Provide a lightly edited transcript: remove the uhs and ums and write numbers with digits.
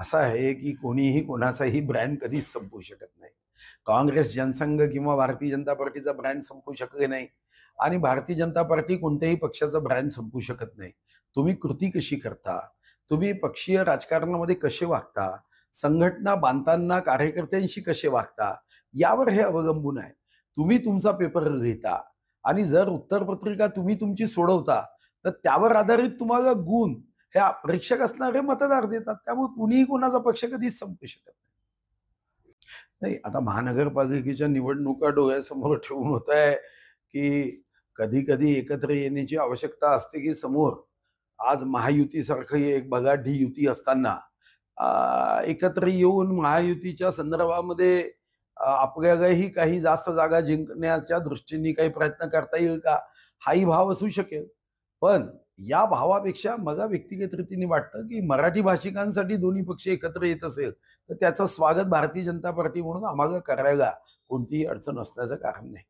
असं आहे की कोणीही कोणाचाही ब्रँड कधीच संपवू शकत नाही. काँग्रेस, जनसंघ किंवा भारतीय जनता पार्टीचा ब्रँड संपवू शकले नाही आणि भारतीय जनता पार्टी कोणत्याही पक्षाचा ब्रँड संपवू शकत नाही. तुम्ही कृती कशी करता, तुम्ही पक्षीय राजकारणामध्ये कसे वागता, संघटना बांधताना कार्यकर्त्यांशी कसे वागता, यावर हे अवलंबून आहे. तुम्ही तुमचा पेपर घेता आणि जर उत्तरपत्रिका तुम्ही तुमची सोडवता, तर त्यावर आधारित तुम्हाला गुण हे प्रेक्षक असणारे मतदार देतात. त्यामुळे कुणीही कोणाचा पक्ष कधीच संपू शकत नाही. नाही, आता महानगरपालिकेच्या निवडणुका डोळ्यासमोर ठेवून होत आहे, की कधी-कधी एकत्र येण्याची आवश्यकता असते, की समोर आज महायुतीसारखी एक बगाढी युती असताना एकत्र येऊन महायुतीच्या संदर्भामध्ये आपल्यालाही काही जास्त जागा जिंकण्याच्या दृष्टीने काही प्रयत्न करता येईल का? हाही भाव असू शकेल. पण या भावापेक्षा मला व्यक्तिगत रीतीने वाटतं, की मराठी भाषिकांसाठी दोन्ही पक्ष एकत्र येत असेल, तर त्याचं स्वागत भारतीय जनता पार्टी म्हणून आम्हाला करायला कोणतीही अडचण असण्याचं कारण नाही.